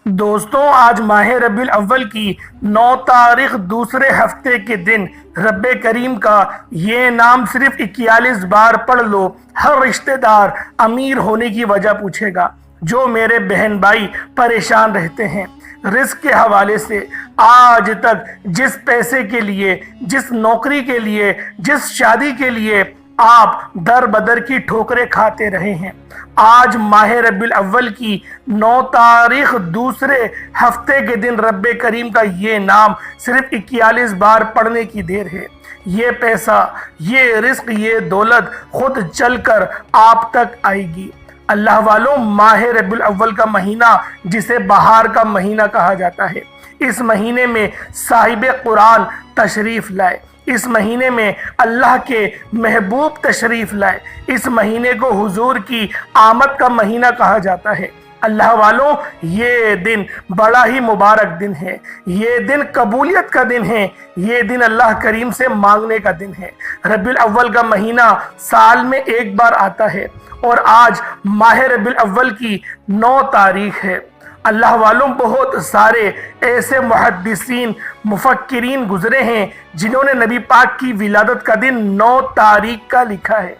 دوستوں، آج ماہ ربیع الاول کی 9 تاریخ دوسرے ہفتے کے دن رب کریم کا یہ نام صرف 41 بار پڑھ لو، ہر رشتہ دار امیر ہونے کی وجہ پوچھے گا۔ جو میرے بہن بھائی پریشان رہتے ہیں رزق کے حوالے سے، آج تک جس پیسے کے لیے، جس نوکری کے لیے، جس شادی کے لیے آپ در بدر کی ٹھوکریں کھاتے رہے ہیں، آج ماہ ربیع الاول کی 9 تاریخ دوسرے ہفتے کے دن رب کریم کا یہ نام صرف 41 بار پڑھنے کی دیر ہے۔ یہ پیسہ، یہ رزق، یہ دولت خود چل کر آپ تک آئے گی۔ اللہ والوں، ماہ ربیع الاول کا مہینہ جسے بہار کا مہینہ کہا جاتا ہے، اس مہینے میں صاحب قرآن تشریف لائے، اس مہینے میں اللہ کے محبوب تشریف لائے، اس مہینے کو حضور کی آمد کا مہینہ کہا جاتا ہے۔ اللہ والوں، یہ دن بڑا ہی مبارک دن ہے، یہ دن قبولیت کا دن ہے، یہ دن اللہ کریم سے مانگنے کا دن ہے۔ ربیع الاول کا مہینہ سال میں ایک بار آتا ہے اور آج ماہ ربیع الاول کی 9 تاریخ ہے۔ اللہ والوں، بہت سارے ایسے محدثین، مفکرین گزرے ہیں جنہوں نے نبی پاک کی ولادت کا دن 9 تاریخ کا لکھا ہے۔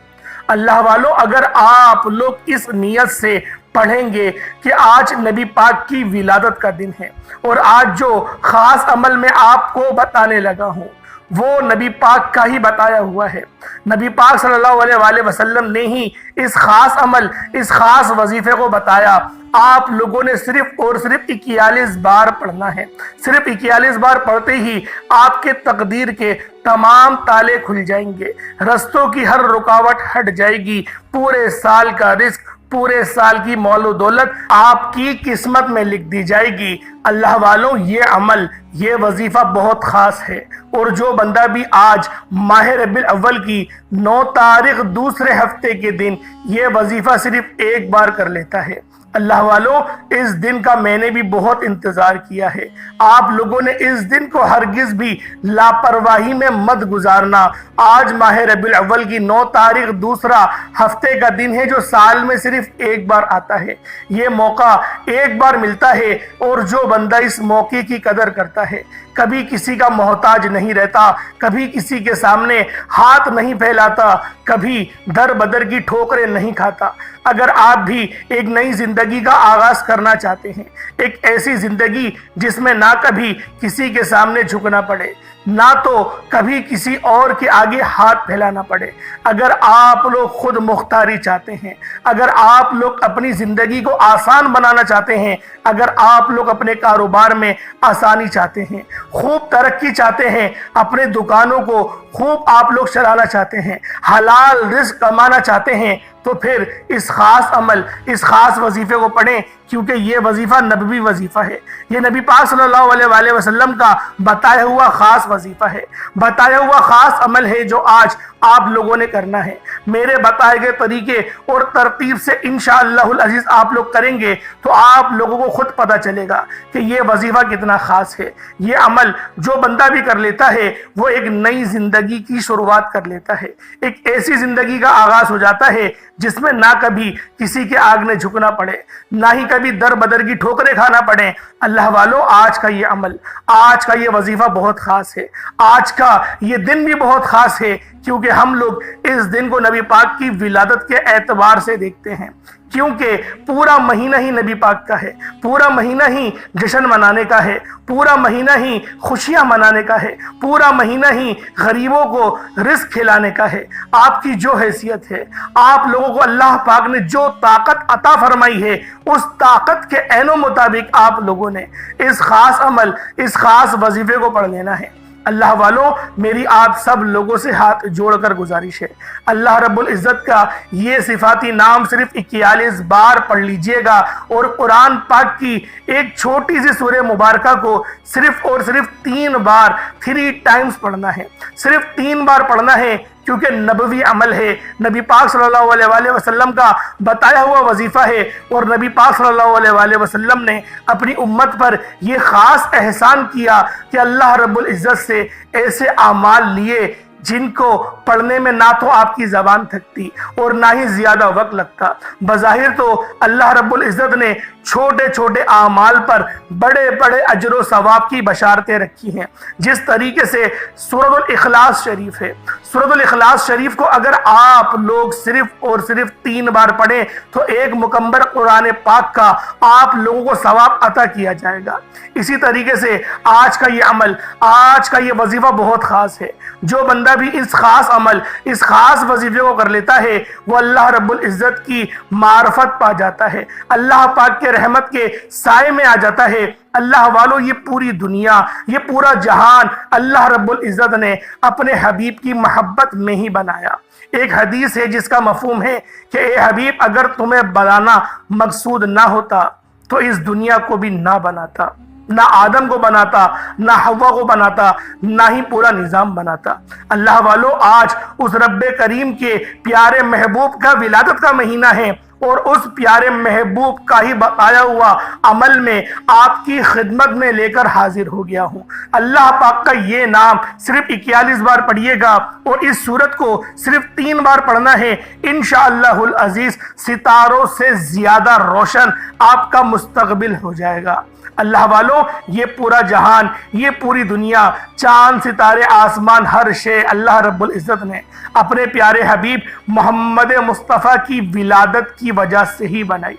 اللہ والوں، اگر آپ لوگ اس نیت سے پڑھیں گے کہ آج نبی پاک کی ولادت کا دن ہے اور آج جو خاص عمل میں آپ کو بتانے لگا ہوں وہ نبی پاک کا ہی بتایا ہوا ہے، نبی پاک صلی اللہ علیہ وآلہ وسلم نے ہی اس خاص عمل، اس خاص وظیفے کو بتایا۔ آپ لوگوں نے صرف اور صرف 41 بار پڑھنا ہے۔ صرف 41 بار پڑھتے ہی آپ کے تقدیر کے تمام تالے کھل جائیں گے، رستوں کی ہر رکاوٹ ہٹ جائے گی، پورے سال کا رزق، پورے سال کی مال و دولت آپ کی قسمت میں لکھ دی جائے گی۔ اللہ والوں، یہ عمل، یہ وظیفہ بہت خاص ہے، اور جو بندہ بھی آج ماہ ربیع الاول کی 9 تاریخ دوسرے ہفتے کے دن یہ وظیفہ صرف ایک بار کر لیتا ہے، اللہ والوں، اس دن کا میں نے بھی بہت انتظار کیا ہے۔ آپ لوگوں نے اس دن کو ہرگز بھی لاپرواہی میں مت گزارنا۔ آج ماہ ربیع الاول کی 9 تاریخ دوسرا ہفتے کا دن ہے جو سال میں صرف ایک بار آتا ہے۔ یہ موقع ایک بار ملتا ہے اور جو بندہ اس موقع کی قدر کرتا ہے، کبھی کسی کا محتاج نہیں رہتا، کبھی کسی کے سامنے ہاتھ نہیں پھیلاتا، کبھی در بدر کی ٹھوکریں نہیں کھاتا۔ اگر آپ بھی ایک نئی زندگی کا آغاز کرنا چاہتے ہیں، ایک ایسی زندگی جس میں نہ کبھی کسی کے سامنے جھکنا پڑے، نہ تو کبھی کسی اور کے آگے ہاتھ پھیلانا پڑے، اگر آپ لوگ خود مختاری چاہتے ہیں، اگر آپ لوگ اپنی زندگی کو آسان بنانا چاہتے ہیں، اگر آپ لوگ اپنے کاروبار میں آسانی چاہتے ہیں، خوب ترقی چاہتے ہیں، اپنے دکانوں کو خوب آپ لوگ چلانا چاہتے ہیں، حلال رزق کمانا چاہتے ہیں، تو پھر اس خاص عمل، اس خاص وظیفے کو پڑھیں، کیونکہ یہ وظیفہ نبوی وظیفہ ہے۔ یہ نبی پاک صلی اللہ علیہ وآلہ وسلم کا بتایا ہوا خاص وظیفہ ہے، بتایا ہوا خاص عمل ہے جو آج آپ لوگوں نے کرنا ہے۔ میرے بتائے گئے طریقے اور ترتیب سے انشاءاللہ العزیز آپ لوگ کریں گے تو آپ لوگوں کو خود پتہ چلے گا کہ یہ وظیفہ کتنا خاص ہے۔ یہ عمل جو بندہ بھی کر لیتا ہے وہ ایک نئی زندگی کی شروعات کر لیتا ہے، ایک ایسی زندگی کا آغاز ہو جاتا ہے جس میں نہ کبھی کسی کے آگے جھکنا پڑے، نہ ہی کبھی در بدر کی ٹھوکریں کھانا پڑے۔ اللہ والوں، آج کا یہ عمل، آج کا یہ وظیفہ بہت خاص ہے، آج کا یہ دن بھی بہت خاص ہے، کیونکہ ہم لوگ اس دن کو نبی پاک کی ولادت کے اعتبار سے دیکھتے ہیں، کیونکہ پورا مہینہ ہی نبی پاک کا ہے، پورا مہینہ ہی جشن منانے کا ہے، پورا مہینہ ہی خوشیاں منانے کا ہے، پورا مہینہ ہی غریبوں کو رزق کھلانے کا ہے۔ آپ کی جو حیثیت ہے، آپ لوگوں کو اللہ پاک نے جو طاقت عطا فرمائی ہے، اس طاقت کے عین و مطابق آپ لوگوں نے اس خاص عمل، اس خاص وظیفے کو پڑھ لینا ہے۔ اللہ والوں، میری آپ سب لوگوں سے ہاتھ جوڑ کر گزارش ہے، اللہ رب العزت کا یہ صفاتی نام صرف 41 بار پڑھ لیجئے گا، اور قرآن پاک کی ایک چھوٹی سی سورہ مبارکہ کو صرف اور صرف 3 بار 3 ٹائمز پڑھنا ہے، صرف 3 بار پڑھنا ہے، کیونکہ نبوی عمل ہے، نبی پاک صلی اللہ علیہ وآلہ وسلم کا بتایا ہوا وظیفہ ہے، اور نبی پاک صلی اللہ علیہ وآلہ وسلم نے اپنی امت پر یہ خاص احسان کیا کہ اللہ رب العزت سے ایسے اعمال لیے جن کو پڑھنے میں نہ تو آپ کی زبان تھکتی اور نہ ہی زیادہ وقت لگتا۔ بظاہر تو اللہ رب العزت نے چھوٹے چھوٹے اعمال پر بڑے بڑے اجر و ثواب کی بشارتیں رکھی ہیں۔ جس طریقے سے سورۃ الاخلاص شریف ہے، سورۃ الاخلاص شریف کو اگر آپ لوگ صرف اور صرف 3 بار پڑھیں تو ایک مکمل قرآن پاک کا آپ لوگوں کو ثواب عطا کیا جائے گا۔ اسی طریقے سے آج کا یہ عمل، آج کا یہ وظیفہ بہت خاص ہے۔ جو بندہ بھی اس خاص عمل، اس خاص وظیفے کو کر لیتا ہے وہ اللہ رب العزت کی معرفت پا جاتا ہے، اللہ پاک کے رحمت کے سائے میں آ جاتا ہے۔ اللہ والو، یہ پوری دنیا، یہ پورا جہان اللہ رب العزت نے اپنے حبیب کی محبت میں ہی بنایا۔ ایک حدیث ہے جس کا مفہوم ہے کہ اے حبیب، اگر تمہیں بنانا مقصود نہ ہوتا تو اس دنیا کو بھی نہ بناتا، نہ آدم کو بناتا، نہ حوا کو بناتا، نہ ہی پورا نظام بناتا۔ اللہ والو، آج اس رب کریم کے پیارے محبوب کا ولادت کا مہینہ ہے اور اس پیارے محبوب کا ہی بتایا ہوا عمل میں آپ کی خدمت میں لے کر حاضر ہو گیا ہوں۔ اللہ پاک کا یہ نام صرف 41 بار پڑھیے گا اور اس سورت کو صرف 3 بار پڑھنا ہے، انشاءاللہ العزیز ستاروں سے زیادہ روشن آپ کا مستقبل ہو جائے گا۔ اللہ والو، یہ پورا جہان، یہ پوری دنیا، چاند ستارے آسمان، ہر شے اللہ رب العزت نے اپنے پیارے حبیب محمد مصطفیٰ کی ولادت کی وجہ سے ہی بنائی۔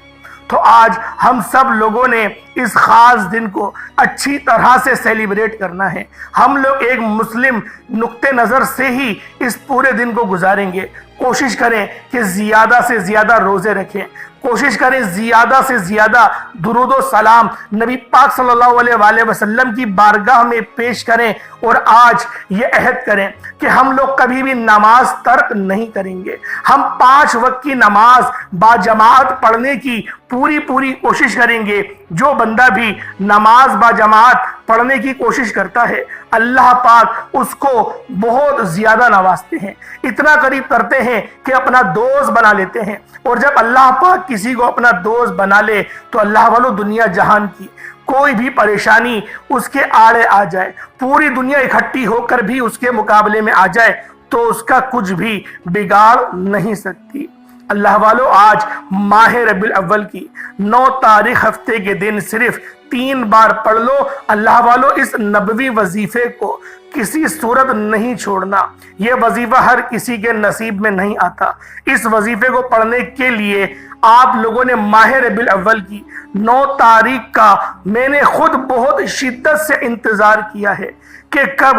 تو آج ہم سب لوگوں نے اس خاص دن کو اچھی طرح سے سیلیبریٹ کرنا ہے۔ ہم لوگ ایک مسلم نقطہ نظر سے ہی اس پورے دن کو گزاریں گے۔ کوشش کریں کہ زیادہ سے زیادہ روزے رکھیں، کوشش کریں زیادہ سے زیادہ درود و سلام نبی پاک صلی اللہ علیہ وآلہ وسلم کی بارگاہ میں پیش کریں، اور آج یہ عہد کریں کہ ہم لوگ کبھی بھی نماز ترک نہیں کریں گے۔ ہم 5 وقت کی نماز باجماعت پڑھنے کی پوری کوشش کریں گے۔ جو بندہ بھی نماز باجماعت پڑھنے کی کوشش کرتا ہے، اللہ پاک اس کو بہت زیادہ نوازتے ہیں، اتنا قریب کرتے ہیں کہ اپنا دوست بنا لیتے ہیں۔ اور جب اللہ پاک کسی کو اپنا دوست بنا لے تو اللہ والو، دنیا جہان کی کوئی بھی پریشانی اس کے آڑے آ جائے، پوری دنیا اکٹھی ہو کر بھی اس کے مقابلے میں آ جائے تو اس کا کچھ بھی بگاڑ نہیں سکتی۔ اللہ والو، آج ماہ ربیع الاول کی 9 تاریخ ہفتے کے دن صرف 3 بار پڑھ لو۔ اللہ والو، اس نبوی وظیفے کو کسی صورت نہیں چھوڑنا۔ یہ وظیفہ ہر کسی کے نصیب میں نہیں آتا۔ اس وظیفے کو پڑھنے کے لیے آپ لوگوں نے ماہ ربیع الاول کی 9 تاریخ کا میں نے خود بہت شدت سے انتظار کیا ہے کہ کب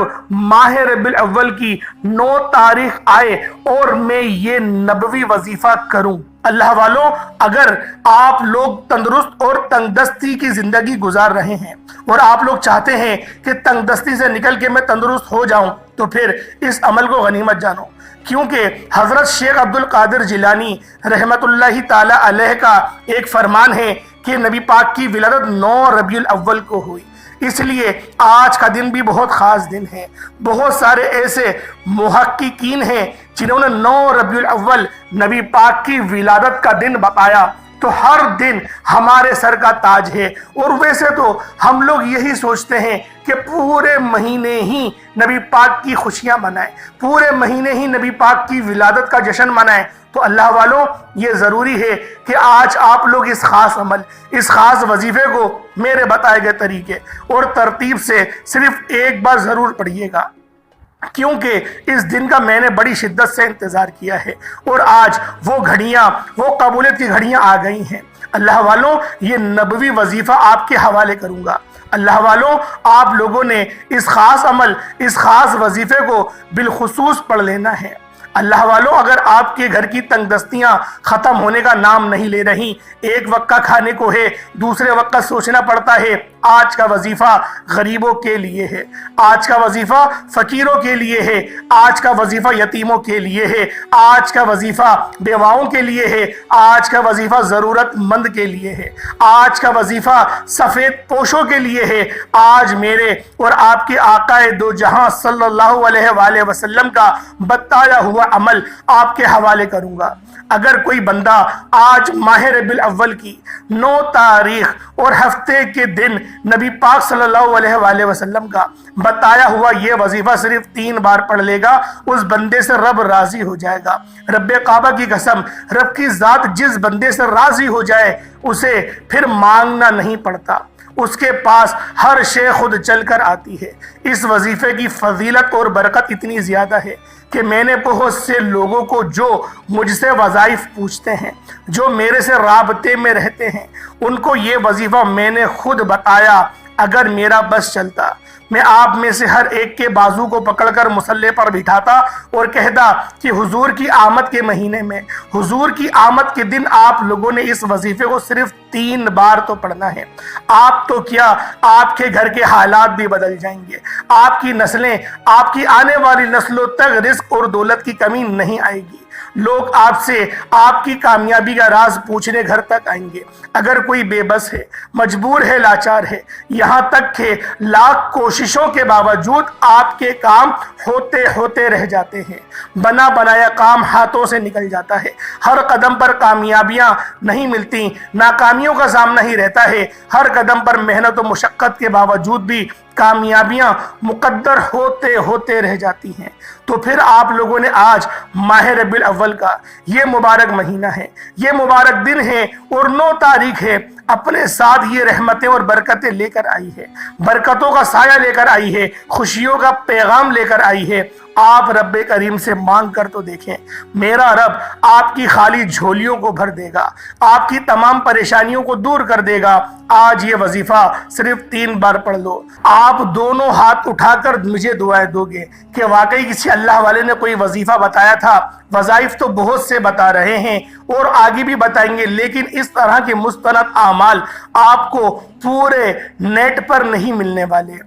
ماہ ربیع الاول کی 9 تاریخ آئے اور میں یہ نبوی وظیفہ کروں۔ اللہ والوں، اگر آپ لوگ تندرست اور تنگدستی کی زندگی گزار رہے ہیں اور آپ لوگ چاہتے ہیں کہ تنگدستی سے نکل کے میں تندرست ہو جاؤں، تو پھر اس عمل کو غنیمت جانو، کیونکہ حضرت شیخ عبد القادر جیلانی رحمت اللہ تعالی علیہ کا ایک فرمان ہے کہ نبی پاک کی ولادت 9 ربیع الاول کو ہوئی۔ اس لیے آج کا دن بھی بہت خاص دن ہے۔ بہت سارے ایسے محققین ہیں جنہوں نے 9 ربیع الاول نبی پاک کی ولادت کا دن بتایا۔ تو ہر دن ہمارے سر کا تاج ہے، اور ویسے تو ہم لوگ یہی سوچتے ہیں کہ پورے مہینے ہی نبی پاک کی خوشیاں منائیں، پورے مہینے ہی نبی پاک کی ولادت کا جشن منائیں۔ تو اللہ والوں، یہ ضروری ہے کہ آج آپ لوگ اس خاص عمل، اس خاص وظیفے کو میرے بتائے گئے طریقے اور ترتیب سے صرف ایک بار ضرور پڑھیے گا، کیونکہ اس دن کا میں نے بڑی شدت سے انتظار کیا ہے، اور آج وہ گھڑیاں، وہ قبولیت کی گھڑیاں آ گئی ہیں۔ اللہ والوں، یہ نبوی وظیفہ آپ کے حوالے کروں گا۔ اللہ والوں، آپ لوگوں نے اس خاص عمل، اس خاص وظیفے کو بالخصوص پڑھ لینا ہے۔ اللہ والوں، اگر آپ کے گھر کی تنگ دستیاں ختم ہونے کا نام نہیں لے رہی، ایک وقت کا کھانے کو ہے، دوسرے وقت کا سوچنا پڑتا ہے، آج کا وظیفہ غریبوں کے لیے ہے، آج کا وظیفہ فقیروں کے لیے ہے، آج کا وظیفہ یتیموں کے لیے ہے، آج کا وظیفہ بیواؤں کے لیے ہے، آج کا وظیفہ ضرورت مند کے لیے ہے، آج کا وظیفہ سفید پوشوں کے لیے ہے۔ آج میرے اور آپ کے آقا دو جہاں صلی اللہ علیہ وآلہ وسلم کا بتایا ہوا عمل آپ کے حوالے کروں گا۔ اگر کوئی بندہ آج ماہ ربیع الاول کی 9 تاریخ اور ہفتے کے دن نبی پاک صلی اللہ علیہ وآلہ وسلم کا بتایا ہوا یہ وظیفہ صرف 3 بار پڑھ لے گا، اس بندے سے رب راضی ہو جائے گا۔ رب کعبہ کی قسم، رب کی ذات جس بندے سے راضی ہو جائے اسے پھر مانگنا نہیں پڑتا، اس کے پاس ہر شے خود چل کر آتی ہے۔ اس وظیفے کی فضیلت اور برکت اتنی زیادہ ہے کہ میں نے بہت سے لوگوں کو جو مجھ سے وظائف پوچھتے ہیں، جو میرے سے رابطے میں رہتے ہیں، ان کو یہ وظیفہ میں نے خود بتایا۔ اگر میرا بس چلتا، میں آپ میں سے ہر ایک کے بازو کو پکڑ کر مصلے پر بٹھاتا اور کہتا کہ حضور کی آمد کے مہینے میں، حضور کی آمد کے دن آپ لوگوں نے اس وظیفے کو صرف 3 بار تو پڑھنا ہے۔ آپ تو کیا، آپ کے گھر کے حالات بھی بدل جائیں گے، آپ کی نسلیں، آپ کی آنے والی نسلوں تک رزق اور دولت کی کمی نہیں آئے گی۔ لوگ آپ سے آپ کی کامیابی کا راز پوچھنے گھر تک آئیں گے۔ اگر کوئی بے بس ہے، مجبور ہے، لاچار ہے، یہاں تک کہ لاکھ کوششوں کے باوجود آپ کے کام ہوتے ہوتے رہ جاتے ہیں، بنا بنایا کام ہاتھوں سے نکل جاتا ہے، ہر قدم پر کامیابیاں نہیں ملتی، ناکامیوں کا سامنا ہی رہتا ہے، ہر قدم پر محنت و مشقت کے باوجود بھی کامیابیاں مقدر ہوتے ہوتے رہ جاتی ہیں۔ تو پھر آپ لوگوں نے آج ماہ ربیع الاول کا یہ مبارک مہینہ ہے، یہ مبارک دن ہے اور 9 تاریخ ہے، اپنے ساتھ یہ رحمتیں اور برکتیں لے کر آئی ہے، برکتوں کا سایہ لے کر آئی ہے، خوشیوں کا پیغام لے کر آئی ہے۔ آپ رب کریم سے مانگ کر تو دیکھیں، میرا رب آپ کی خالی جھولیوں کو بھر دے گا، آپ کی تمام پریشانیوں کو دور کر دے گا۔ آج یہ وظیفہ صرف 3 بار پڑھ لو، آپ دونوں ہاتھ اٹھا کر مجھے دعائیں دو گے کہ واقعی کسی اللہ والے نے کوئی وظیفہ بتایا تھا۔ وظائف تو بہت سے بتا رہے ہیں اور آگے بھی بتائیں گے، لیکن اس طرح کے مستند اعمال آپ کو پورے نیٹ پر نہیں ملنے والے۔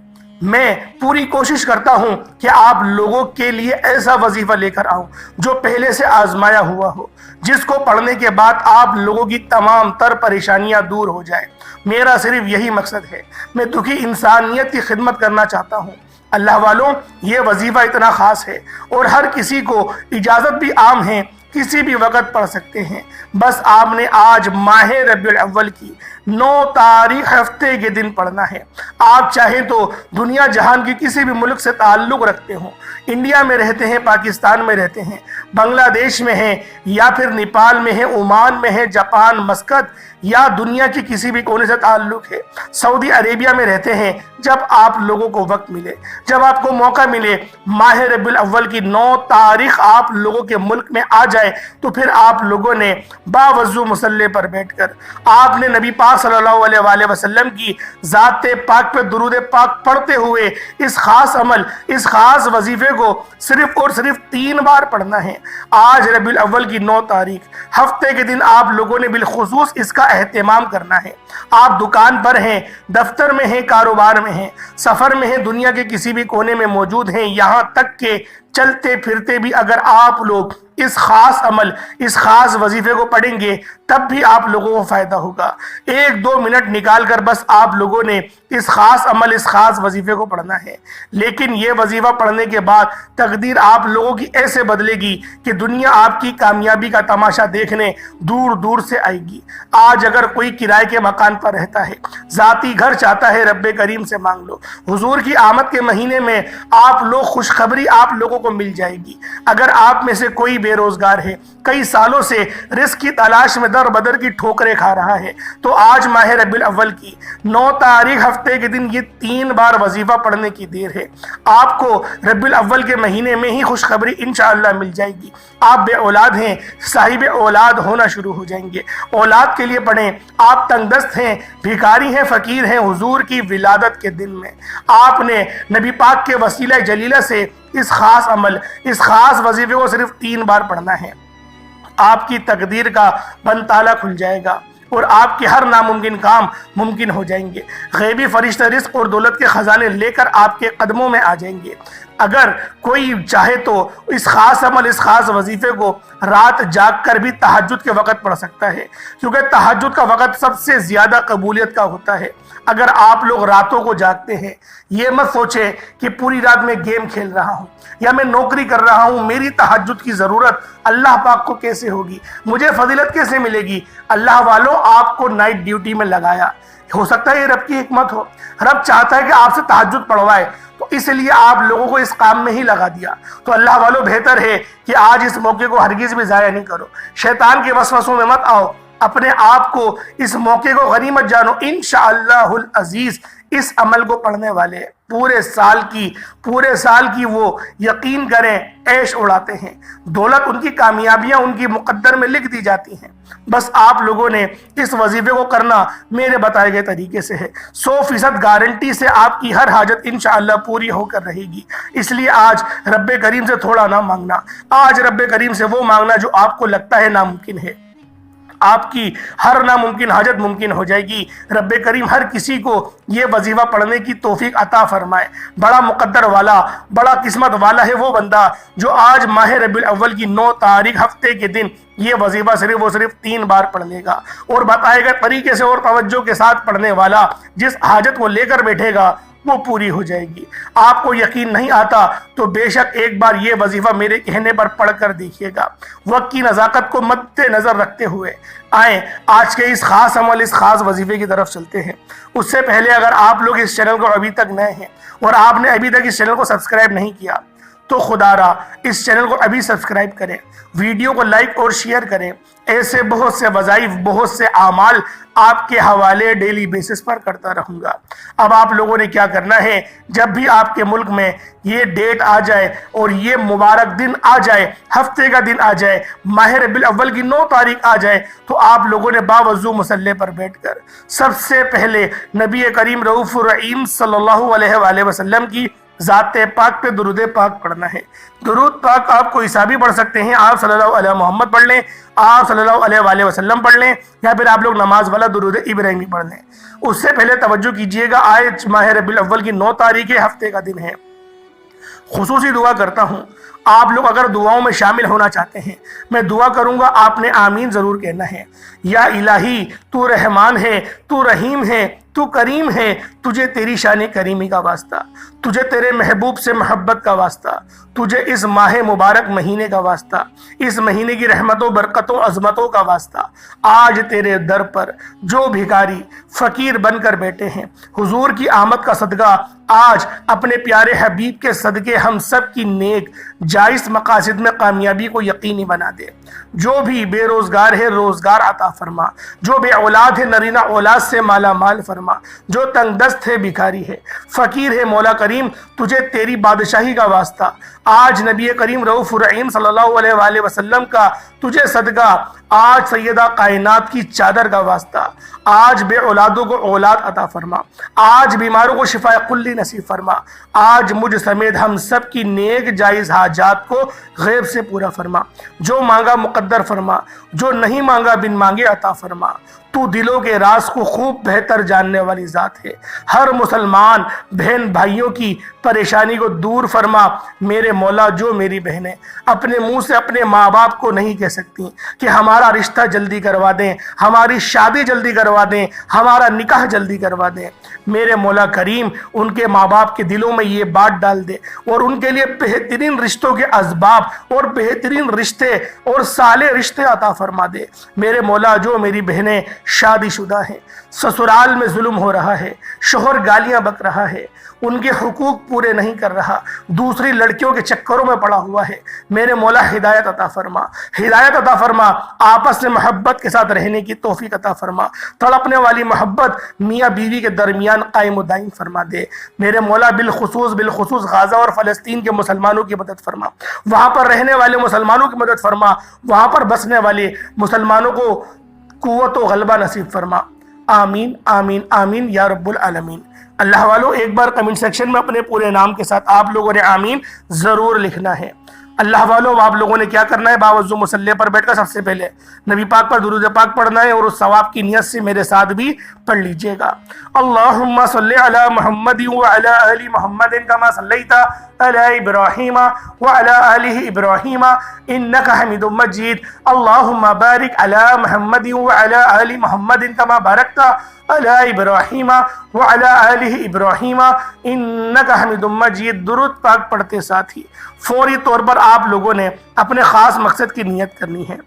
میں پوری کوشش کرتا ہوں کہ آپ لوگوں کے لیے ایسا وظیفہ لے کر آؤں جو پہلے سے آزمایا ہوا ہو، جس کو پڑھنے کے بعد آپ لوگوں کی تمام تر پریشانیاں دور ہو جائیں۔ میرا صرف یہی مقصد ہے، میں دکھی انسانیت کی خدمت کرنا چاہتا ہوں۔ اللہ والوں، یہ وظیفہ اتنا خاص ہے اور ہر کسی کو اجازت بھی عام ہے، کسی بھی وقت پڑھ سکتے ہیں۔ بس آپ نے آج ماہ ربیع الاول کی 9 تاریخ ہفتے کے دن پڑھنا ہے۔ آپ چاہیں تو دنیا جہان کی کسی بھی ملک سے تعلق رکھتے ہوں، انڈیا میں رہتے ہیں، پاکستان میں رہتے ہیں، بنگلہ دیش میں ہیں، یا پھر نیپال میں ہیں، عمان میں ہیں، جاپان، مسقط، یا دنیا کی کسی بھی کونے سے تعلق ہے، سعودی عربیہ میں رہتے ہیں، جب آپ لوگوں کو وقت ملے، جب آپ کو موقع ملے، ماہ ربیع الاول کی 9 تاریخ آپ لوگوں کے ملک میں آ جائے، تو پھر آپ لوگوں نے باوضو مصلی پر بیٹھ کر آپ نے نبی پاک صلی اللہ علیہ وآلہ وسلم کی ذات پاک پہ درود پاک پڑھتے ہوئے اس خاص عمل، اس خاص وظیفے کو صرف اور صرف 3 بار پڑھنا ہے۔ آج ربیع الاول کی 9 تاریخ ہفتے کے دن آپ لوگوں نے بالخصوص اس کا اہتمام کرنا ہے۔ آپ دکان پر ہیں، دفتر میں ہیں، کاروبار میں ہیں، سفر میں ہیں، دنیا کے کسی بھی کونے میں موجود ہیں، یہاں تک کہ چلتے پھرتے بھی اگر آپ لوگ اس خاص عمل، اس خاص وظیفے کو پڑھیں گے تب بھی آپ لوگوں کو فائدہ ہوگا۔ 1-2 منٹ نکال کر بس آپ لوگوں نے اس خاص عمل، اس خاص وظیفے کو پڑھنا ہے۔ لیکن یہ وظیفہ پڑھنے کے بعد تقدیر آپ لوگوں کی ایسے بدلے گی کہ دنیا آپ کی کامیابی کا تماشا دیکھنے دور دور سے آئے گی۔ آج اگر کوئی کرائے کے مکان پر رہتا ہے، ذاتی گھر چاہتا ہے، رب کریم سے مانگ لو، حضور کی آمد کے مہینے میں آپ لوگ خوشخبری آپ لوگوں کو مل جائے گی۔ اگر آپ میں سے کوئی بے روزگار ہے، کئی سالوں سے رزق کی تلاش میں در بدر کی ٹھوکریں کھا رہا ہے، تو آج ماہ ربیع الاول کی 9 تاریخ ہفتے کے دن یہ 3 بار وظیفہ پڑھنے کی دیر ہے۔ آپ کو ربیع الاول کے مہینے میں ہی خوشخبری انشاءاللہ مل جائے گی۔ آپ بے اولاد ہیں، صاحب اولاد ہونا شروع ہو جائیں گے۔ اولاد کے لیے پڑھیں۔ آپ تنگ دست ہیں، بھیکاری ہیں، فقیر ہیں، حضور کی ولادت کے دن میں آپ نے نبی پاک کے وسیلہ جلیلہ سے اس خاص عمل، اس خاص وظیفے کو صرف 3 بار پڑھنا ہے۔ آپ کی تقدیر کا بند تالا کھل جائے گا اور آپ کے ہر ناممکن کام ممکن ہو جائیں گے۔ غیبی فرشتہ رزق اور دولت کے خزانے لے کر آپ کے قدموں میں آ جائیں گے۔ اگر کوئی چاہے تو اس خاص عمل، اس خاص وظیفے کو رات جاگ کر بھی تہجد کے وقت پڑھ سکتا ہے، کیونکہ تہجد کا وقت سب سے زیادہ قبولیت کا ہوتا ہے۔ اگر آپ لوگ راتوں کو جاگتے ہیں، یہ مت سوچیں کہ پوری رات میں گیم کھیل رہا ہوں یا میں نوکری کر رہا ہوں، میری تہجد کی ضرورت اللہ پاک کو کیسے ہوگی، مجھے فضیلت کیسے ملے گی۔ اللہ والوں، آپ کو نائٹ ڈیوٹی میں لگایا، ہو سکتا ہے یہ رب کی حکمت ہو، رب چاہتا ہے کہ آپ سے تہجد پڑھوائے، تو اس لیے آپ لوگوں کو اس کام میں ہی لگا دیا۔ تو اللہ والوں، بہتر ہے کہ آج اس موقع کو ہرگز بھی ضائع نہیں کرو، شیطان کے وسوسوں میں مت آؤ، اپنے آپ کو اس موقع کو غنیمت جانو۔ انشاءاللہ العزیز اس عمل کو پڑھنے والے پورے سال کی وہ یقین کریں عیش اڑاتے ہیں، دولت ان کی کامیابیاں ان کی مقدر میں لکھ دی جاتی ہیں۔ بس آپ لوگوں نے اس وظیفے کو کرنا میرے بتائے گئے طریقے سے ہے، 100% گارنٹی سے آپ کی ہر حاجت انشاءاللہ پوری ہو کر رہے گی۔ اس لیے آج رب کریم سے تھوڑا نہ مانگنا، آج رب کریم سے وہ مانگنا جو آپ کو لگتا ہے ناممکن ہے، آپ کی ہر ناممکن حاجت ممکن ہو جائے گی۔ رب کریم ہر کسی کو یہ وظیفہ پڑھنے کی توفیق عطا فرمائے۔ بڑا مقدر والا، بڑا قسمت والا ہے وہ بندہ جو آج ماہ ربیع الاول کی 9 تاریخ ہفتے کے دن یہ وظیفہ صرف 3 بار پڑھ لے گا، اور بتائے گئے طریقے سے اور توجہ کے ساتھ پڑھنے والا جس حاجت کو لے کر بیٹھے گا وہ پوری ہو جائے گی۔ آپ کو یقین نہیں آتا تو بے شک ایک بار یہ وظیفہ میرے کہنے پر پڑھ کر دیکھیے گا۔ وقت کی نزاکت کو مد نظر رکھتے ہوئے آئیں آج کے اس خاص عمل، اس خاص وظیفے کی طرف چلتے ہیں۔ اس سے پہلے اگر آپ لوگ اس چینل کو ابھی تک نئے ہیں اور آپ نے ابھی تک اس چینل کو سبسکرائب نہیں کیا تو خدا را اس چینل کو ابھی سبسکرائب کریں، ویڈیو کو لائک اور شیئر کریں۔ ایسے بہت سے وظائف، بہت سے اعمال آپ کے حوالے ڈیلی بیسس پر کرتا رہوں گا۔ اب آپ لوگوں نے کیا کرنا ہے، جب بھی آپ کے ملک میں یہ ڈیٹ آ جائے اور یہ مبارک دن آ جائے، ہفتے کا دن آ جائے، ماہ ربیع الاول کی 9 تاریخ آ جائے، تو آپ لوگوں نے باوضو مصلی پر بیٹھ کر سب سے پہلے نبی کریم رؤوف الرحیم صلی اللہ علیہ وآلہ وسلم کی ذات پاک پہ درود پاک پڑھنا ہے۔ درود پاک آپ کو حسابی پڑھ سکتے ہیں، آپ صلی اللہ علیہ محمد پڑھ لیں، آپ صلی اللہ علیہ وآلہ وسلم پڑھ لیں، یا پھر آپ لوگ نماز والا درود ابراہیمی پڑھ لیں۔ اس سے پہلے توجہ کیجئے گا، آج ماہ ربیع الاول کی 9 تاریخ ہفتے کا دن ہے۔ خصوصی دعا کرتا ہوں، آپ لوگ اگر دعاؤں میں شامل ہونا چاہتے ہیں، میں دعا کروں گا، آپ نے آمین ضرور کہنا ہے۔ یا الہی، تو رحمان ہے، تو رحیم ہے، تو کریم ہے، تجھے تیری شان کریمی کا واسطہ، تجھے تیرے محبوب سے محبت کا واسطہ، تجھے اس ماہ مبارک مہینے کا واسطہ، اس مہینے کی رحمتوں، برکتوں، عظمتوں کا واسطہ۔ آج تیرے در پر جو بھکاری فقیر بن کر بیٹھے ہیں، حضور کی آمد کا صدقہ آج اپنے پیارے حبیب کے صدقے ہم سب کی نیک جائز مقاصد میں کامیابی کو یقینی بنا دے۔ جو بھی بے روزگار ہے روزگار عطا فرما، جو بے اولاد ہے نرینہ اولاد سے مالا مال فرما، جو تنگ دست ہے بھکاری ہے فقیر ہے، مولا کریم تجھے تیری بادشاہی کا واسطہ، آج نبی کریم رؤوف الرحیم صلی اللہ علیہ وآلہ وسلم کا تجھے صدقہ، آج سیدہ کائنات کی چادر کا واسطہ، آج بے اولادوں کو اولاد عطا فرما، آج بیماروں کو شفا کلی نصیب فرما، آج مجھ سمیت ہم سب کی نیک جائز حاجات کو غیب سے پورا فرما، جو مانگا مقدر فرما، جو نہیں مانگا بن مانگے عطا فرما۔ تو دلوں کے راز کو خوب بہتر جاننے والی ذات ہے، ہر مسلمان بہن بھائیوں کی پریشانی کو دور فرما۔ میرے مولا، جو میری بہنیں اپنے منہ سے اپنے ماں باپ کو نہیں کہہ سکتی کہ ہمارا رشتہ جلدی کروا دیں، ہماری شادی جلدی کروا دیں، ہمارا نکاح جلدی کروا دیں، میرے مولا کریم ان کے ماں باپ کے دلوں میں یہ بات ڈال دے اور ان کے لیے بہترین رشتوں کے اسباب اور بہترین رشتے اور صالح رشتے عطا فرما دے۔ میرے مولا، جو میری بہنیں شادی شدہ ہیں، سسرال میں ظلم ہو رہا ہے، شوہر گالیاں بک رہا ہے، ان کے حقوق پورے نہیں کر رہا، دوسری لڑکیوں کے چکروں میں پڑا ہوا ہے، میرے مولا ہدایت عطا فرما، ہدایت عطا فرما، آپس میں محبت کے ساتھ رہنے کی توفیق عطا فرما، تڑپنے والی محبت میاں بیوی کے درمیان قائم و دائم فرما دے۔ میرے مولا بالخصوص غازہ اور فلسطین کے مسلمانوں کی مدد فرما، وہاں پر رہنے والے مسلمانوں کی مدد فرما، وہاں پر بسنے والے مسلمانوں کو قوت و غلبہ نصیب فرما۔ آمین آمین آمین یا رب العالمین۔ اللہ والوں، ایک بار کمنٹ سیکشن میں اپنے پورے نام کے ساتھ آپ لوگوں نے آمین ضرور لکھنا ہے۔ اللہ والوں آپ لوگوں نے کیا کرنا ہے؟ باوضو مصلی پر بیٹھ کر سب سے پہلے نبی پاک پر درود پاک پڑھنا ہے، اور اس ثواب کی نیت سے میرے ساتھ بھی پڑھ لیجئے گا۔ اللہم صلی علی محمد وعلی آل محمد کما صلیت علی ابراہیم وعلی آل ابراہیم انک حمید مجید۔ اللہم بارک علی محمد وعلی آل محمد کما بارکت علی ابراہیم وعلی آل ابراہیم انک حمید مجید۔ درود پاک پڑھتے ساتھ ہی فوری طور پر آپ لوگوں نے اپنے خاص مقصد کی نیت کرنی ہے۔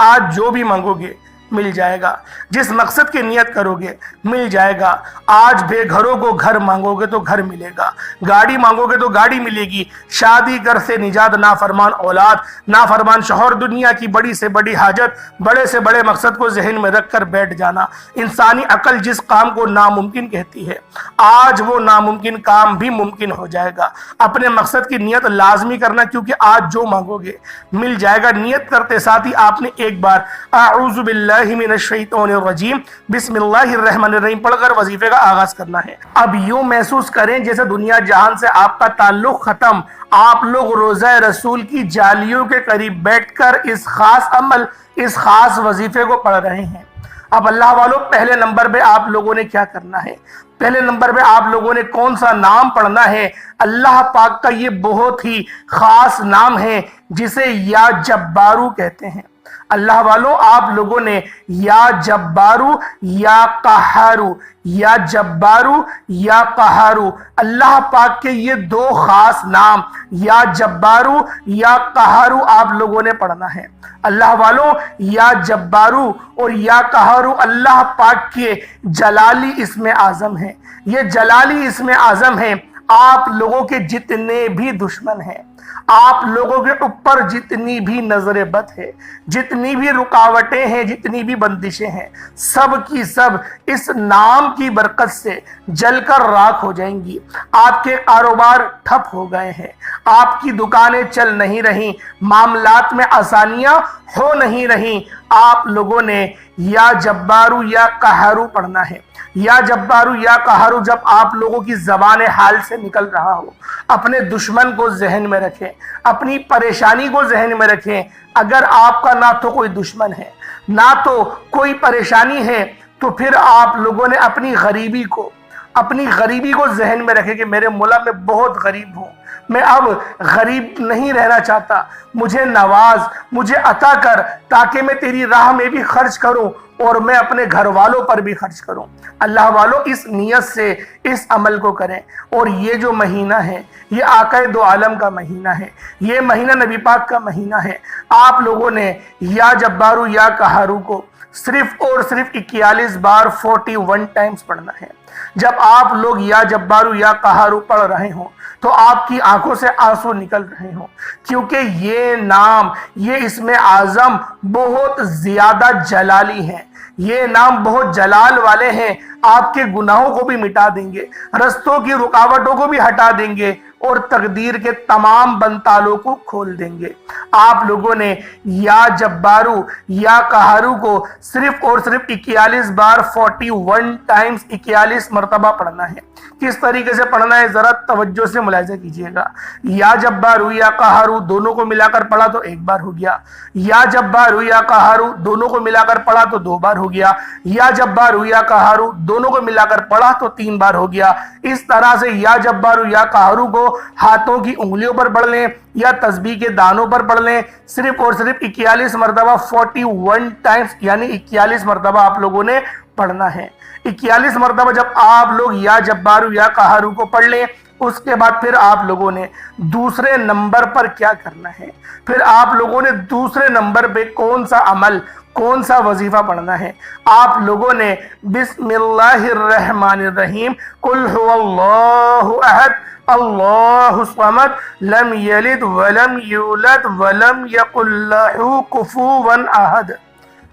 آج جو بھی مانگو گے مل جائے گا، جس مقصد کی نیت کرو گے مل جائے گا۔ آج بے گھروں کو گھر مانگو گے تو گھر ملے گا، گاڑی مانگو گے تو گاڑی ملے گی، شادی گھر سے نجات، نافرمان اولاد، نافرمان شوہر، دنیا کی بڑی سے بڑی حاجت، بڑے سے بڑے مقصد کو ذہن میں رکھ کر بیٹھ جانا۔ انسانی عقل جس کام کو ناممکن کہتی ہے، آج وہ ناممکن کام بھی ممکن ہو جائے گا۔ اپنے مقصد کی نیت لازمی کرنا، کیونکہ آج جو مانگو گے مل جائے گا۔ نیت کرتے ساتھ ہی آپ نے ایک بار اعوذ باللہ من الشیطان الرجیم بسم اللہ الرحمن الرحیم پڑھ کر وظیفے کا آغاز کرنا ہے۔ اب یوں محسوس کریں جیسے دنیا جہان سے آپ کا تعلق ختم، آپ لوگ روضہ رسول کی جالیوں کے قریب بیٹھ کر اس خاص عمل، اس خاص وظیفے کو پڑھ رہے ہیں۔ اب اللہ والوں، پہلے نمبر پہ آپ لوگوں نے کیا کرنا ہے؟ پہلے نمبر پہ آپ لوگوں نے کون سا نام پڑھنا ہے؟ اللہ پاک کا یہ بہت ہی خاص نام ہے جسے یا جبارو کہتے ہیں۔ اللہ والوں، آپ لوگوں نے یا جبارو یا قہارو، یا جبارو یا قہارو، اللہ پاک کے یہ دو خاص نام یا جبارو یا قہارو آپ لوگوں نے پڑھنا ہے۔ اللہ والوں، یا جبارو اور یا قہارو اللہ پاک کے جلالی اسم اعظم ہیں۔ یہ جلالی اسم اعظم ہیں۔ آپ لوگوں کے جتنے بھی دشمن ہیں، آپ لوگوں کے اوپر جتنی بھی نظر بد ہے، جتنی بھی رکاوٹیں ہیں، جتنی بھی بندشیں ہیں، سب کی سب اس نام کی برکت سے جل کر راکھ ہو جائیں گی۔ آپ کے کاروبار ٹھپ ہو گئے ہیں، آپ کی دکانیں چل نہیں رہیں، معاملات میں آسانیاں ہو نہیں رہیں، آپ لوگوں نے یا جبارو یا قہارو پڑھنا ہے۔ یا جبارو یا قہارو جب آپ لوگوں کی زبان حال سے نکل رہا ہو، اپنے دشمن کو ذہن میں رکھیں، اپنی پریشانی کو ذہن میں رکھیں۔ اگر آپ کا نہ تو کوئی دشمن ہے، نہ تو کوئی پریشانی ہے، تو پھر آپ لوگوں نے اپنی غریبی کو ذہن میں رکھیں کہ میرے مولا میں بہت غریب ہوں، میں اب غریب نہیں رہنا چاہتا، مجھے نواز، مجھے عطا کر تاکہ میں تیری راہ میں بھی خرچ کروں اور میں اپنے گھر والوں پر بھی خرچ کروں۔ اللہ والوں، اس نیت سے اس عمل کو کریں۔ اور یہ جو مہینہ ہے یہ آقا دو عالم کا مہینہ ہے، یہ مہینہ نبی پاک کا مہینہ ہے۔ آپ لوگوں نے یا جبارو یا قہارو کو صرف اور صرف 41 بار 41 ٹائمز پڑھنا ہے۔ جب آپ لوگ یا جبارو یا قہارو پڑھ رہے ہوں تو آپ کی آنکھوں سے آنسو نکل رہے ہوں، کیونکہ یہ نام، یہ اسم اعظم بہت زیادہ جلالی ہے، یہ نام بہت جلال والے ہیں۔ آپ کے گناہوں کو بھی مٹا دیں گے، رستوں کی رکاوٹوں کو بھی ہٹا دیں گے، اور تقدیر کے تمام بنتالوں کو کھول دیں گے۔ آپ لوگوں نے یا جبارو یا قہارو کو صرف اور صرف 41 بار 41 ٹائمز 41 مرتبہ پڑھنا ہے۔ کس طریقے سے پڑھنا ہے ذرا توجہ سے ملاحظہ کیجئے گا۔ یا جبارو یا قہارو دونوں کو ملا کر پڑھا تو ایک بار ہو گیا، یا جبارو یا قہارو دونوں کو ملا کر پڑھا تو 2 بار ہو گیا، یا جبارو یا قہارو دونوں کو ملا کر پڑھا تو 3 بار ہو گیا۔ اس طرح سے یا جبارو یا قہارو کو ہاتھوں کی انگلیوں پر پڑھ لیں یا تسبیح کے دانوں پر پڑھ لیں، صرف اور صرف 41 مرتبہ 41 ٹائمز یعنی 41 مرتبہ آپ لوگوں نے پڑھنا ہے۔ 41 مرتبہ جب آپ لوگ یا جبارو یا قہارو کو پڑھ لیں، اس کے بعد پھر آپ لوگوں نے دوسرے نمبر پر کیا کرنا ہے؟ پھر آپ لوگوں نے دوسرے نمبر پہ کون سا عمل، کون سا وظیفہ پڑھنا ہے؟ آپ لوگوں نے بسم اللہ الرحمن الرحیم قل هو اللہ احد اللہ الصمد لم یلد ولم یولد ولم یکن لہ کفوا احد۔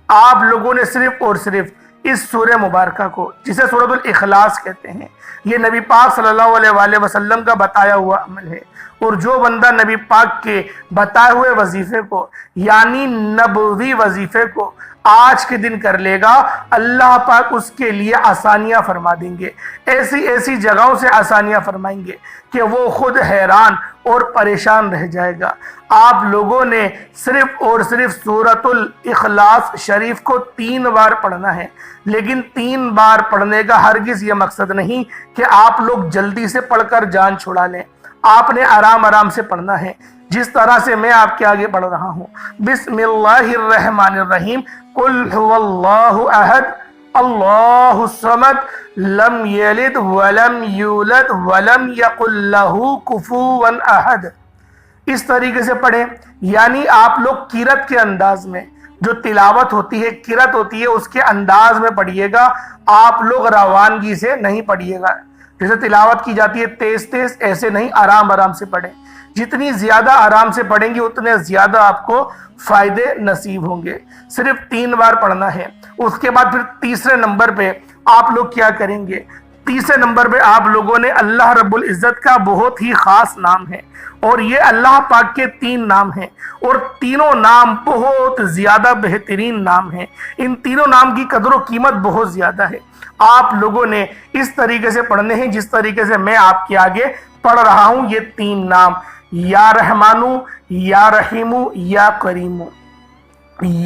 آپ لوگوں نے صرف اور صرف اس سورہ مبارکہ کو، جسے سورۃ الاخلاص کہتے ہیں، یہ نبی پاک صلی اللہ علیہ وآلہ وسلم کا بتایا ہوا عمل ہے، اور جو بندہ نبی پاک کے بتائے ہوئے وظیفے کو یعنی نبوی وظیفے کو آج کے دن کر لے گا، اللہ پاک اس کے لیے آسانیاں فرما دیں گے، ایسی ایسی جگہوں سے آسانیاں فرمائیں گے کہ وہ خود حیران اور پریشان رہ جائے گا۔ آپ لوگوں نے صرف اور صرف سورۃ الاخلاص شریف کو 3 بار پڑھنا ہے، لیکن 3 بار پڑھنے کا ہرگز یہ مقصد نہیں کہ آپ لوگ جلدی سے پڑھ کر جان چھڑا لیں۔ آپ نے آرام آرام سے پڑھنا ہے، جس طرح سے میں آپ کے آگے پڑھ رہا ہوں۔ بسم اللہ الرحمن الرحیم، قل هو اللہ احد اللہ الصمد لم یلد ولم یولد ولم یکن لہ کفوا احد۔ اس طریقے سے پڑھیں، یعنی آپ لوگ قرأت کے انداز میں، جو تلاوت ہوتی ہے قرأت ہوتی ہے اس کے انداز میں پڑھیے گا، آپ لوگ روانگی سے نہیں پڑھیے گا۔ جیسے تلاوت کی جاتی ہے تیز تیز، ایسے نہیں، آرام آرام سے پڑھیں۔ جتنی زیادہ آرام سے پڑھیں گے اتنے زیادہ آپ کو فائدے نصیب ہوں گے۔ صرف 3 بار پڑھنا ہے۔ اس کے بعد پھر تیسرے نمبر پہ آپ لوگ کیا کریں گے؟ تیسرے نمبر پہ آپ لوگوں نے اللہ رب العزت کا بہت ہی خاص نام ہے، اور یہ اللہ پاک کے 3 نام ہیں، اور تینوں نام بہت زیادہ بہترین نام ہیں۔ ان تینوں نام کی قدر و قیمت بہت زیادہ ہے۔ آپ لوگوں نے اس طریقے سے پڑھنے ہیں جس طریقے سے میں آپ کے آگے پڑھ رہا ہوں۔ یہ 3 نام، یا رحمانو، یا رحیمو، یا کریمو۔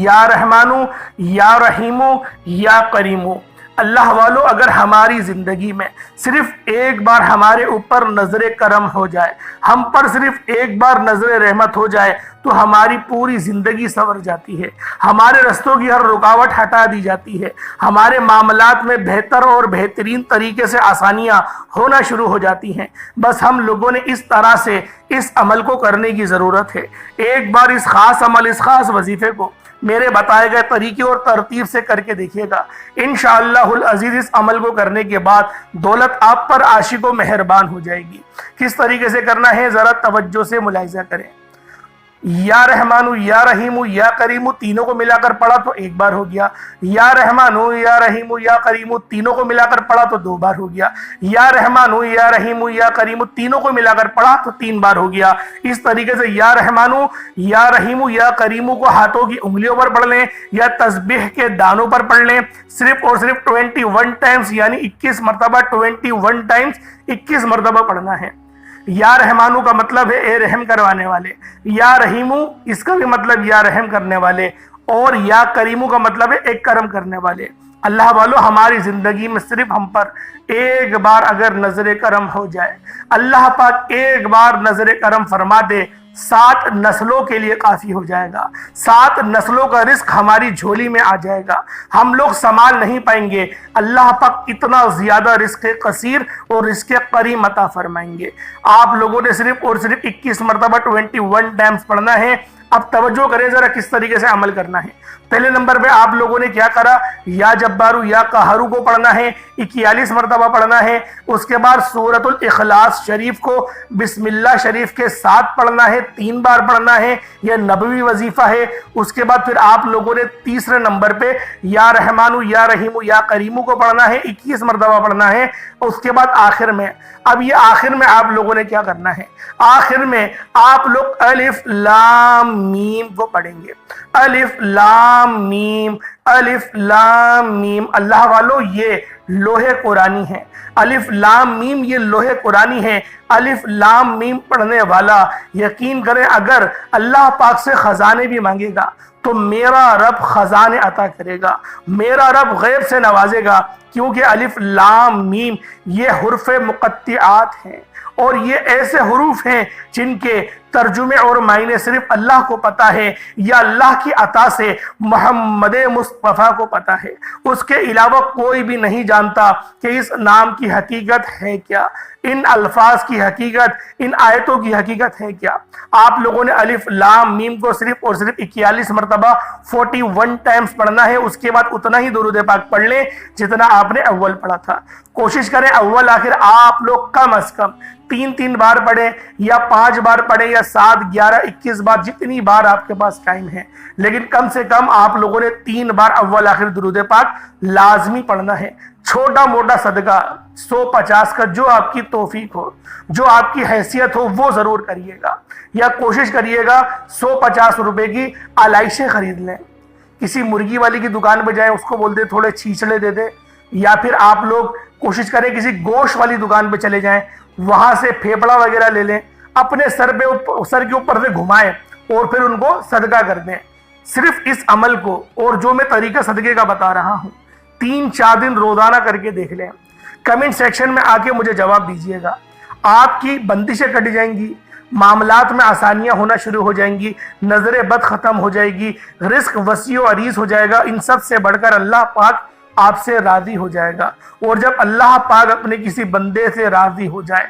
یا رحمانو، یا رحیمو، یا کریمو۔ اللہ والو، اگر ہماری زندگی میں صرف ایک بار ہمارے اوپر نظر کرم ہو جائے، ہم پر صرف ایک بار نظر رحمت ہو جائے، تو ہماری پوری زندگی سنور جاتی ہے، ہمارے رستوں کی ہر رکاوٹ ہٹا دی جاتی ہے، ہمارے معاملات میں بہتر اور بہترین طریقے سے آسانیاں ہونا شروع ہو جاتی ہیں۔ بس ہم لوگوں نے اس طرح سے اس عمل کو کرنے کی ضرورت ہے۔ ایک بار اس خاص عمل، اس خاص وظیفے کو میرے بتائے گئے طریقے اور ترتیب سے کر کے دیکھیے گا، انشاءاللہ العزیز اس عمل کو کرنے کے بعد دولت آپ پر عاشق و مہربان ہو جائے گی۔ کس طریقے سے کرنا ہے ذرا توجہ سے ملاحظہ کریں۔ یا رحمانو، یا رحیمو، یا کریمو، تینوں کو ملا کر پڑھا تو 1 بار ہو گیا۔ یا رحمانو، یا رحیمو، یا کریمو، تینوں کو ملا کر پڑھا تو 2 بار ہو گیا۔ یا رحمانو، یا رحیمو، یا کریمو، تینوں کو ملا کر پڑھا تو 3 بار ہو گیا۔ اس طریقے سے یا رحمانو، یا رحیمو، یا کریمو کو ہاتھوں کی انگلیوں پر پڑھ لیں یا تسبیح کے دانوں پر پڑھ لیں، صرف اور صرف 21 ٹائمز، یعنی 21 مرتبہ، 21 ٹائمز 21 مرتبہ پڑھنا ہے۔ یا رحمانو کا مطلب ہے اے رحم کروانے والے، یا رحیمو اس کا بھی مطلب یا رحم کرنے والے، اور یا کریمو کا مطلب ہے ایک کرم کرنے والے۔ اللہ والو، ہماری زندگی میں صرف ہم پر ایک بار اگر نظر کرم ہو جائے، اللہ پاک ایک بار نظر کرم فرما دے، 7 نسلوں کے لیے کافی ہو جائے گا۔ 7 نسلوں کا رزق ہماری جھولی میں آ جائے گا، ہم لوگ سنبھال نہیں پائیں گے۔ اللہ پاک اتنا زیادہ رزق کثیر اور رزق کریم عطا فرمائیں گے۔ آپ لوگوں نے صرف اور صرف 21 مرتبہ 21 ٹائمز پڑھنا ہے۔ اب توجہ کریں ذرا کس طریقے سے عمل کرنا ہے۔ پہلے نمبر پہ آپ لوگوں نے کیا کرا؟ یا جبارو، یا قہرو کو پڑھنا ہے، 41 مرتبہ پڑھنا ہے۔ اس کے بعد سورۃ الاخلاص شریف کو بسم اللہ شریف کے ساتھ پڑھنا ہے، 3 بار پڑھنا ہے، یہ نبوی وظیفہ ہے۔ اس کے بعد پھر آپ لوگوں نے تیسرے نمبر پہ یا رحمانو، یا رحیمو، یا کریمو کو پڑھنا ہے، 21 مرتبہ پڑھنا ہے۔ اس کے بعد آخر میں، اب یہ آخر میں آپ لوگوں نے کیا کرنا ہے؟ آخر میں آپ لوگ الف لام میم کو پڑھیں گے، الف لام میم، الف لام میم۔ اللہ والو، یہ لوح قرآنی ہے، الف لام میم یہ لوح قرآنی ہے۔ الف لام میم پڑھنے والا یقین کریں اگر اللہ پاک سے خزانے بھی مانگے گا تو میرا رب خزانے عطا کرے گا، میرا رب غیب سے نوازے گا، کیونکہ الف لام میم یہ حروف مقطعات ہیں، اور یہ ایسے حروف ہیں جن کے ترجمے اور معنی صرف اللہ کو پتا ہے، یا اللہ کی عطا سے محمد مصطفیٰ کو پتا ہے، اس کے علاوہ کوئی بھی نہیں جانتا کہ اس نام کی حقیقت ہے کیا، ان الفاظ کی حقیقت، ان آیتوں کی حقیقت ہے کیا۔ آپ لوگوں نے الف لام میم کو صرف اور صرف 41 مرتبہ 41 ٹائمز پڑھنا ہے۔ اس کے بعد اتنا ہی درود پاک پڑھ لیں جتنا آپ نے اول پڑھا تھا۔ کوشش کریں اول آخر آپ لوگ کم از کم 3 بار پڑھیں یا 5 بار پڑھیں یا 7 11 21 بار، جتنی بار آپ کے پاس ٹائم ہے، لیکن کم سے کم آپ لوگوں نے 3 بار اول آخر درود پاک لازمی پڑھنا ہے۔ چھوٹا موٹا صدقہ 150 کا جو آپ کی توفیق ہو، جو آپ کی حیثیت ہو، وہ ضرور کریے گا، یا کوشش کریے گا 150 روپے کی علائشیں خرید لیں، کسی مرغی والی کی دکان پہ جائیں، اس کو بول دیں تھوڑے چھیچڑے دے دے، یا پھر آپ لوگ کوشش کریں کسی گوشت والی دکان پہ چلے جائیں، وہاں سے پھیپڑا وغیرہ لے لیں، اپنے سر کے اوپر سے گھمائیں اور پھر ان کو صدقہ کر دیں۔ صرف اس عمل کو، اور جو میں طریقہ صدقے کا بتا رہا ہوں، 3-4 دن روزانہ کر کے دیکھ لیں، کمنٹ سیکشن میں آ کے مجھے جواب دیجیے گا، آپ کی بندشیں کٹ جائیں گی، معاملات میں آسانیاں ہونا شروع ہو جائیں گی، نظر بد ختم ہو جائے گی، رزق وسیع و عریض ہو جائے گا، ان سب سے بڑھ کر اللہ پاک آپ سے راضی ہو جائے گا۔ اور جب اللہ پاک اپنے کسی بندے سے راضی ہو جائے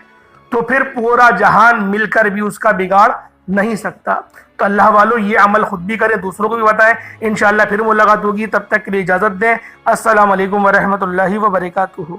تو پھر پورا جہان مل کر بھی اس کا بگاڑ نہیں سکتا۔ تو اللہ والو یہ عمل خود بھی کریں، دوسروں کو بھی بتائیں۔ انشاءاللہ پھر ملاقات ہوگی، تب تک کے لیے اجازت دیں۔ السلام علیکم ورحمۃ اللہ وبرکاتہ۔